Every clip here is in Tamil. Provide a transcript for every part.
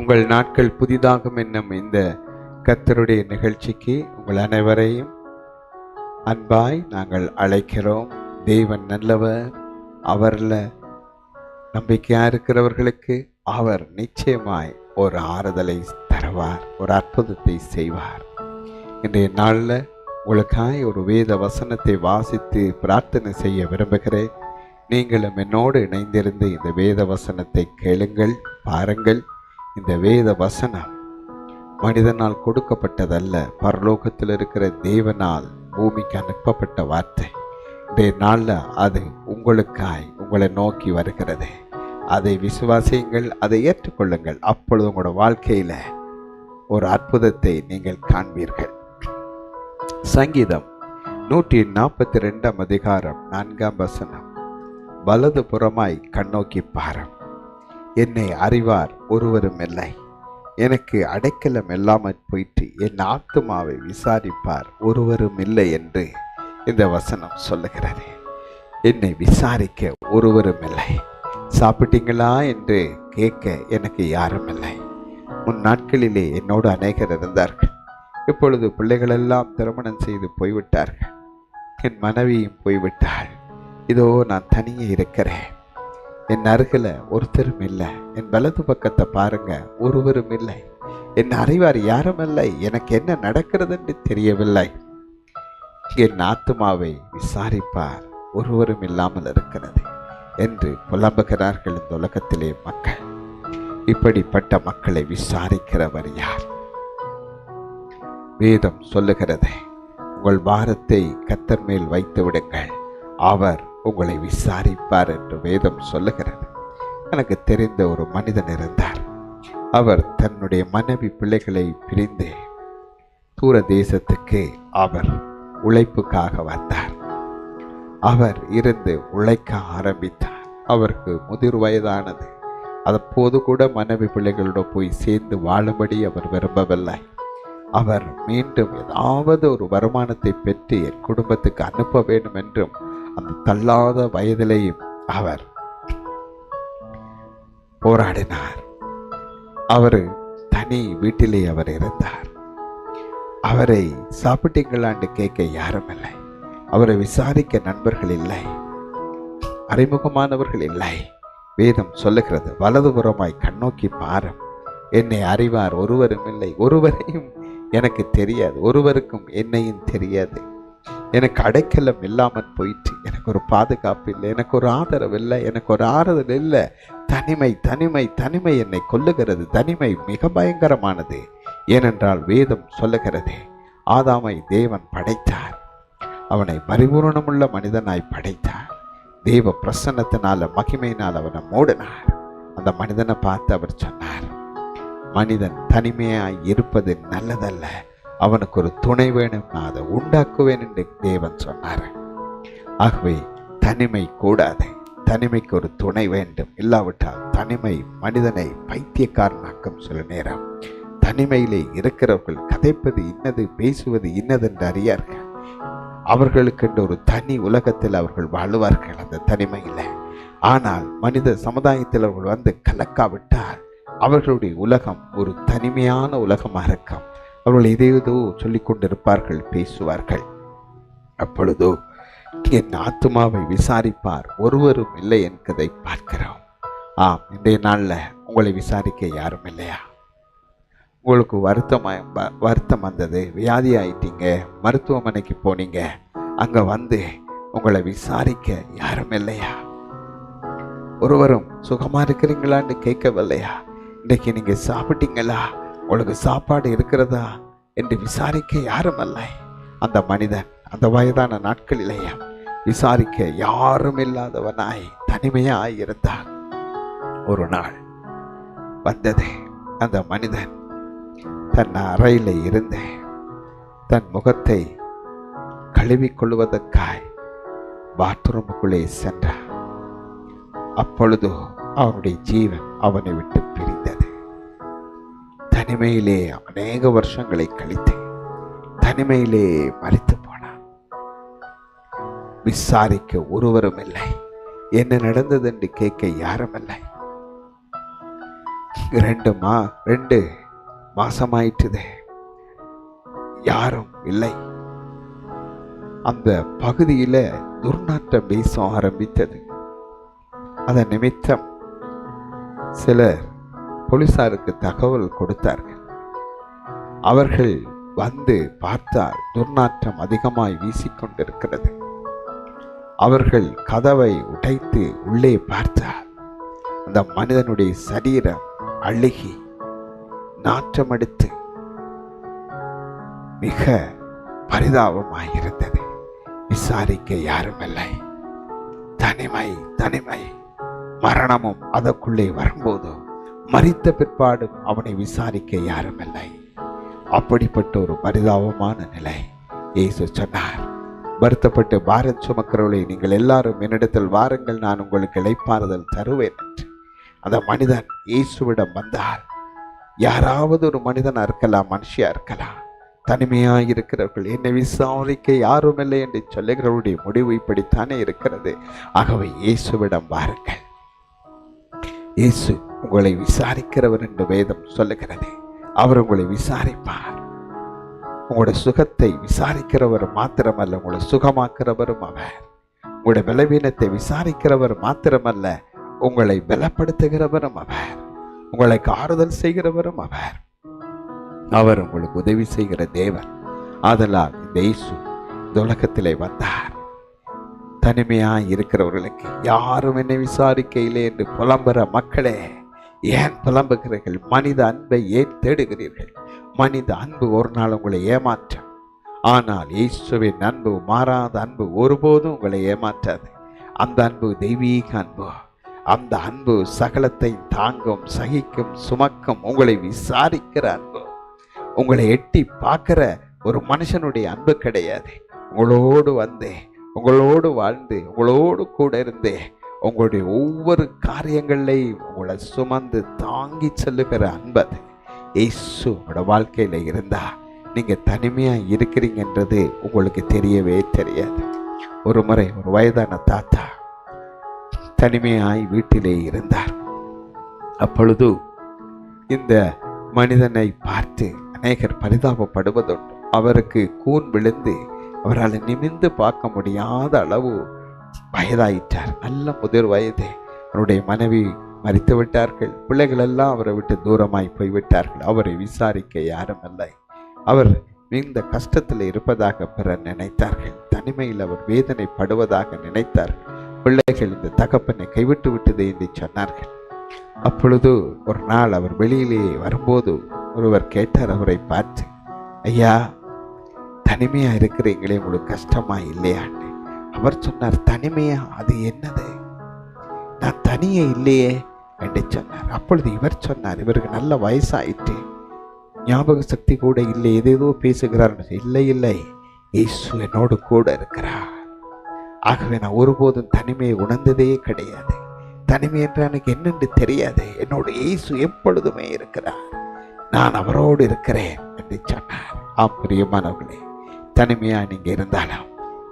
உங்கள் நாட்கள் புதிதாகும் என்னும் இந்த கர்த்தருடைய நிகழ்ச்சிக்கு உங்கள் அனைவரையும் அன்பாய் நாங்கள் அழைக்கிறோம். தேவன் நல்லவர். அவரில் நம்பிக்கையா இருக்கிறவர்களுக்கு அவர் நிச்சயமாய் ஒரு ஆறுதலை தருவார், ஒரு அற்புதத்தை செய்வார். இன்றைய நாளில் உங்களுக்காய் ஒரு வேத வசனத்தை வாசித்து பிரார்த்தனை செய்ய விரும்புகிறேன். நீங்களும் என்னோடு இணைந்திருந்து இந்த வேத வசனத்தை கேளுங்கள், பாருங்கள். இந்த வேத வசனம் மனிதனால் கொடுக்கப்பட்டதல்ல, பரலோகத்தில் இருக்கிற தேவனால் பூமிக்கு அனுப்பப்பட்ட வார்த்தை. இன்றைய நாளில் அது உங்களுக்காய் உங்களை நோக்கி வருகிறது. அதை விசுவாசியுங்கள், அதை ஏற்றுக்கொள்ளுங்கள். அப்பொழுது உங்களோட வாழ்க்கையில் ஒரு அற்புதத்தை நீங்கள் காண்பீர்கள். சங்கீதம் 142 அதிகாரம் 4 வலது புறமாய் கண்ணோக்கி பாரும், என்னை அறிவார் ஒருவரும் இல்லை. எனக்கு அடைக்கலம் இல்லாமல் போயிட்டு என் ஆத்துமாவை விசாரிப்பார் ஒருவரும் இல்லை என்று இந்த வசனம் சொல்லுகிறது. என்னை விசாரிக்க ஒருவரும் இல்லை. சாப்பிட்டீங்களா என்று கேட்க எனக்கு யாரும் இல்லை. முன் நாட்களிலே என்னோடு அநேகர் இருந்தார்கள். இப்பொழுது பிள்ளைகளெல்லாம் திருமணம் செய்து போய்விட்டார்கள். என் மனைவியும் போய்விட்டாள். இதோ நான் தனியே இருக்கிறேன். என் அருகில் ஒருத்தரும் இல்லை. என் வலது பக்கத்தை பாருங்க, ஒருவரும் இல்லை. என் அறிவார் யாரும் இல்லை. எனக்கு என்ன நடக்கிறது என்று தெரியவில்லை. என் ஆத்துமாவை விசாரிப்பார் ஒருவரும் இல்லாமல் இருக்கிறது என்று புலம்புகிறார்கள் இந்த உலகத்திலே மக்கள். இப்படிப்பட்ட மக்களை விசாரிக்கிறவர் யார்? வேதம் சொல்லுகிறது, உங்கள் பாரத்தை கர்த்தர் மேல் வைத்து விடுங்கள், அவர் உங்களை விசாரிப்பார் என்று வேதம் சொல்லுகிறது. எனக்கு தெரிந்த ஒரு மனிதன் இருந்தார். அவர் தன்னுடைய மனைவி பிள்ளைகளை பிரிந்து தூர தேசத்துக்கு அவர் உழைப்புக்காக வந்தார். அவர் இருந்து உழைக்க ஆரம்பித்தார். அவருக்கு முதிர் வயதானது. அப்போது கூட மனைவி பிள்ளைகளோடு போய் சேர்ந்து வாழும்படி அவர் விரும்பவில்லை. அவர் மீண்டும் ஏதாவது ஒரு வருமானத்தை பெற்று என் குடும்பத்துக்கு அனுப்ப வேண்டும் என்றும் அந்த தள்ளாத வயதிலேயும் அவர் போராடினார். அவர் தனி வீட்டிலே அவர் இருந்தார். அவரை சாப்பிட்டீங்களான்னு கேட்க யாரும் இல்லை. அவரை விசாரிக்க நண்பர்கள் இல்லை, அறிமுகமானவர்கள் இல்லை. வேதம் சொல்லுகிறது, வலதுபுறமாய் கண்ணோக்கி பாரும், என்னை அறிவார் ஒருவரும் இல்லை. ஒருவரையும் எனக்கு தெரியாது, ஒருவருக்கும் என்னையும் தெரியாது. எனக்கு அடைக்கலம் இல்லாமல் போயிட்டு, எனக்கு ஒரு பாதுகாப்பு இல்லை, எனக்கு ஒரு ஆதரவு இல்லை, எனக்கு ஒரு ஆறுதல் இல்லை. தனிமை தனிமை தனிமை என்னை கொல்லுகிறது. தனிமை மிக பயங்கரமானது. ஏனென்றால் வேதம் சொல்லுகிறது, ஆதாமை தேவன் படைத்தார், அவனை பரிபூரணமுள்ள மனிதனாய் படைத்தார். தேவ பிரசன்னத்தினால மகிமையினால் அவனை மூடினார். அந்த மனிதனை பார்த்து அவர் சொன்னார், மனிதன் தனிமையாய் இருப்பது நல்லதல்ல, அவனுக்கு ஒரு துணை வேணும், நான் அதை உண்டாக்குவேன் என்று தேவன் சொன்னார். ஆகவே தனிமை கூடாது, தனிமைக்கு ஒரு துணை வேண்டும். இல்லாவிட்டால் தனிமை மனிதனை பைத்தியக்காரனாக்கும். சில நேரம் தனிமையிலே இருக்கிறவர்கள் கதைப்பது இன்னது, பேசுவது இன்னதென்று அறியார்கள். அவர்களுக்கென்று ஒரு தனி உலகத்தில் அவர்கள் வாழுவார்கள் அந்த தனிமையில். ஆனால் மனித சமுதாயத்தில் அவர்கள் வந்து கலக்காவிட்டால் அவர்களுடைய உலகம் ஒரு தனிமையான உலகமாக இருக்கும். அவர்கள் எதையதோ சொல்லிக் கொண்டிருப்பார்கள், பேசுவார்கள். அப்பொழுதோ என் ஆத்துமாவை விசாரிப்பார் ஒருவரும் இல்லை என்பதை பார்க்கிறோம். ஆம், இன்றைய நாளில் உங்களை விசாரிக்க யாரும் இல்லையா? உங்களுக்கு வருத்தம் வந்தது, வியாதி ஆயிட்டீங்க, மருத்துவமனைக்கு போனீங்க, அங்கே வந்து உங்களை விசாரிக்க யாரும் இல்லையா? ஒருவரும் சுகமாக இருக்கிறீங்களான்னு கேட்கவில்லையா? இன்றைக்கு நீங்கள் சாப்பிட்டீங்களா, உங்களுக்கு சாப்பாடு இருக்கிறதா என்று விசாரிக்க யாரும் இல்லை. அந்த மனிதன் அந்த வயதான நாட்களிலேயே விசாரிக்க யாரும் இல்லாதவனாய் தனிமையாய் இருந்தான். ஒரு நாள் வந்தது, அந்த மனிதன் தன் அறையில் இருந்து தன் முகத்தை கழுவிக்கொள்வதற்காய் பாத்ரூமுக்குள்ளே சென்றான். அப்பொழுது அவனுடைய ஜீவன் அவனை விட்டு பிரிந்தது. தனிமையிலே அநேக வருஷங்களை கழித்து தனிமையிலே மரித்து போனான். விசாரிக்க ஒருவரும் இல்லை, என்ன நடந்தது என்று கேட்க யாரும் இல்லை. 2 மாசமாயிட்டுது, யாரும் இல்லை. அந்த பகுதியில துர்நாற்றம் வீச ஆரம்பித்தது. அதன் நிமித்தம் சிலர் போலீசாருக்கு தகவல் கொடுத்தார்கள். அவர்கள் வந்து பார்த்தால் துர்நாற்றம் அதிகமாய் வீசிக்கொண்டிருக்கிறது. அவர்கள் கதவை உடைத்து உள்ளே பார்த்தால் அந்த மனிதனுடைய சரீரம் அழுகி நாற்றமடித்து மிக பரிதாபமாயிருந்தது. விசாரிக்க யாருமில்லை. தனிமை. மரணமும் அதற்குள்ளே வரும்போது மரித்த பிற்பாடும் அவனை விசாரிக்க யாருமில்லை. அப்படிப்பட்ட ஒரு பரிதாபமான நிலை. இயேசு சொன்னார், வருத்தப்பட்டு பாரம் சுமக்கிறவர்களே, நீங்கள் எல்லாரும் என்னிடத்தில் வாருங்கள், நான் உங்களுக்கு இளைப்பாறுதல் தருவேன் என்று. அந்த மனிதன் இயேசுவிடம் வந்தால், யாராவது ஒரு மனிதனா இருக்கலாம், மனுஷியா இருக்கலாம், தனிமையாக இருக்கிறவர்கள், என்னை விசாரிக்க யாரும் இல்லை என்று சொல்லுகிறவருடைய முடிவு இப்படித்தானே இருக்கிறது. ஆகவே இயேசுவிடம் வாருங்கள். இயேசு உங்களை விசாரிக்கிறவர் என்று வேதம் சொல்லுகிறது. அவர் உங்களை விசாரிப்பார். உங்களுடைய சுகத்தை விசாரிக்கிறவர் மாத்திரமல்ல, உங்களை சுகமாக்கிறவரும் அவர். உங்களுடைய பலவீனத்தை விசாரிக்கிறவர் மாத்திரமல்ல, உங்களை பலப்படுத்துகிறவரும் அவர். உங்களுக்கு ஆறுதல் செய்கிறவரும் அவர். அவர் உங்களுக்கு உதவி செய்கிற தேவன். ஆதலால் இந்த இயேசு இந்த உலகத்திலே வந்தார். தனிமையாய் இருக்கிறவர்களுக்கு, யாரும் என்னை விசாரிக்கையிலே என்று புலம்புற மக்களே, ஏன் புலம்புகிறீர்கள்? மனித அன்பை ஏன் தேடுகிறீர்கள்? மனித அன்பு ஒரு நாள் உங்களை ஏமாற்றும். ஆனால் இயேசுவின் அன்பு, மாறாத அன்பு, ஒருபோதும் உங்களை ஏமாற்றாது. அந்த அன்பு தெய்வீக அன்பு. அந்த அன்பு சகலத்தை தாங்கும், சகிக்கும், சுமக்கும். உங்களை விசாரிக்கிற அன்பு. உங்களை எட்டி பார்க்கிற ஒரு மனுஷனுடைய அன்பு கிடையாது. உங்களோடு வந்து, உங்களோடு வாழ்ந்து, உங்களோடு கூட இருந்து, உங்களுடைய ஒவ்வொரு காரியங்களையும் உங்களை சுமந்து தாங்கி செல்லுகிற அன்பது. இயேசு உங்களோட வாழ்க்கையில இருந்தா நீங்க தனிமையா இருக்கிறீங்கன்றது உங்களுக்கு தெரியவே தெரியாது. ஒரு முறை ஒரு வயதான தாத்தா தனிமையாய் வீட்டிலே இருந்தார். அப்பொழுது இந்த மனிதனை பார்த்து அநேகர் பரிதாபப்படுவதுண்டு. அவருக்கு கூன் விழுந்து அவரால் நிமிர்ந்து பார்க்க முடியாத அளவு வயதாயிட்டார். நல்ல முதிர் வயது. அவருடைய மனைவி மரித்து விட்டார்கள். பிள்ளைகள் எல்லாம் அவரை விட்டு தூரமாய் போய்விட்டார்கள். அவரை விசாரிக்க யாரும் இல்லை. அவர் மிகுந்த கஷ்டத்தில் இருப்பதாக பிறர் நினைத்தார்கள். தனிமையில் அவர் வேதனைப்படுவதாக நினைத்தார்கள். பிள்ளைகள் இந்த தகப்பனை கைவிட்டு விட்டது என்று சொன்னார்கள். அப்பொழுது ஒரு நாள் அவர் வெளியிலே வரும்போது ஒருவர் கேட்டார் அவரை பார்த்து, ஐயா, தனிமையா இருக்கிறீங்களே, உங்களுக்கு கஷ்டமா இல்லையான்னு. அவர் சொன்னார், தனிமையா? அது என்னது? நான் தனியே இல்லையே என்று சொன்னார். அப்பொழுது இவர் சொன்னார், இவருக்கு நல்ல வயசாயிட்டு, ஞாபக சக்தி கூட இல்லை, ஏதேதோ பேசுகிறார். இல்லை, இயேசு என்னோடு கூட இருக்கிறார். ஆகவே நான் ஒருபோதும் தனிமையை உணர்ந்ததே கிடையாது. தனிமை என்று எனக்கு என்னென்று தெரியாது. என்னோட இயேசு எப்பொழுதுமே இருக்கிறார். நான் அவரோடு இருக்கிறேன் என்று சொன்னார். பிரியமானவர்களே, தனிமையா நீங்க இருந்தாலும்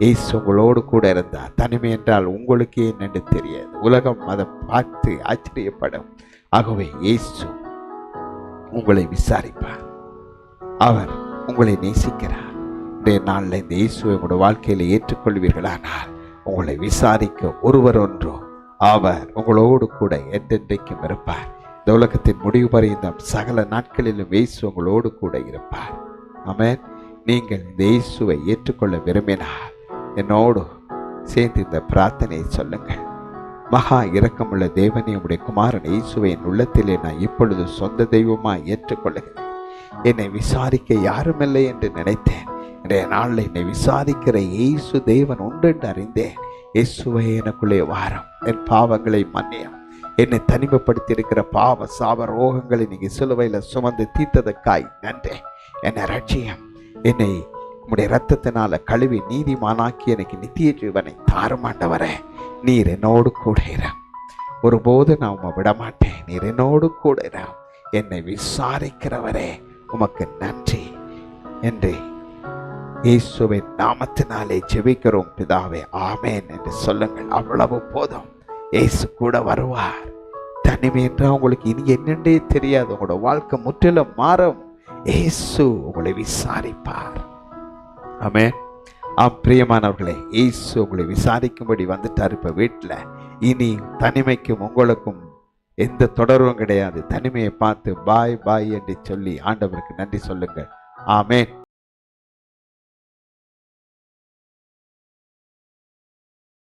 இயேசு உங்களோடு கூட இருந்தார். தனிமை என்றால் உங்களுக்கு என்னென்று தெரியாது. உலகம் அதை பார்த்து ஆச்சரியப்படும். ஆகவே இயேசு உங்களை விசாரிப்பார். அவர் உங்களை நேசிக்கிறார். இன்றைய நாளில் இந்த இயேசுவை உங்களோட வாழ்க்கையில் ஏற்றுக்கொள்வீர்களானால் உங்களை விசாரிக்க ஒருவர் ஒன்றோ அவர் உங்களோடு கூட என்றென்றைக்கும் இருப்பார். இந்த உலகத்தின் முடிவு பரியந்தம் சகல நாட்களிலும் இயேசு உங்களோடு கூட இருப்பார். ஆமென். நீங்கள் இந்த இயேசுவை ஏற்றுக்கொள்ள விரும்பினால் என்னோடு சேர்ந்து இந்த பிரார்த்தனையை சொல்லுங்கள். மகா இரக்கமுள்ள தேவனே, உடைய குமாரன் இயேசுவை என் உள்ளத்திலே நான் இப்பொழுது சொந்த தெய்வமாய் ஏற்றுக்கொள்ளுகிறேன். என்னை விசாரிக்க யாருமில்லை என்று நினைத்தேன். இன்றைய நாளில் என்னை விசாரிக்கிற இயேசு தேவன் உண்டு என்று அறிந்தேன். இயேசுவை எனக்குள்ளே வாரம், என் பாவங்களை மன்னியும். என்னை தனிமைப்படுத்தி இருக்கிற பாவ சாப ரோகங்களை நீங்க சிலுவையில் சுமந்து தீர்த்ததற்காய் நன்றி. என்னை ரட்சியம். என்னை உம்முடைய இரத்தத்தினால கழுவி நீதிமானாக்கி எனக்கு நித்திய ஜீவனை தாருமாண்டவரே. நீர் என்னோடு கூட இரு. ஒருபோது நான் உம்மை விடமாட்டேன். நீர் என்னோடு கூட இரு. என்னை விசாரிக்கிறவரே, உமக்கு நன்றி என்று இயேசுவின் நாமத்தினாலே ஜெபிக்கிறோம் பிதாவே, ஆமேன் என்று சொல்லுங்கள். அவ்வளவு போதும். இயேசு கூட வருவார். தனிமை என்றால் உங்களுக்கு இனி என்னென்றே தெரியாது. உங்களோட வாழ்க்கை முற்றிலும் மாறும். இயேசு உங்களை விசாரிப்பார். ஆமென். பிரியமானவர்களே, இயேசு உங்களை விசாரிக்கும்படி வந்துட்டார். இப்ப வீட்டில் இனி தனிமைக்கும் உங்களுக்கும் எந்த தொடர்பும் கிடையாது. தனிமையை பார்த்து பாய் பாய் என்று சொல்லி ஆண்டவருக்கு நன்றி சொல்லுங்கள். ஆமென்.